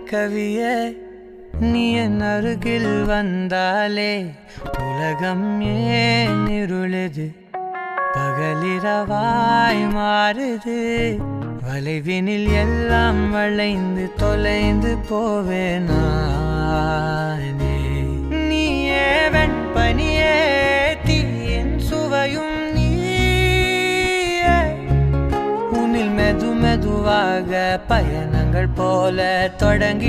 கவியே நீ என் அருகில் வந்தாலே உலகம் ஏன் இருளுது பகலிரவாய் மாறுது வளைவினில் எல்லாம் வளைந்து தொலைந்து போவேனானே நீயே வெண்பனியே தீயின் சுவையும் நீயே உன்னில் மெதுவாக பயணங்கள் போல தொடங்கி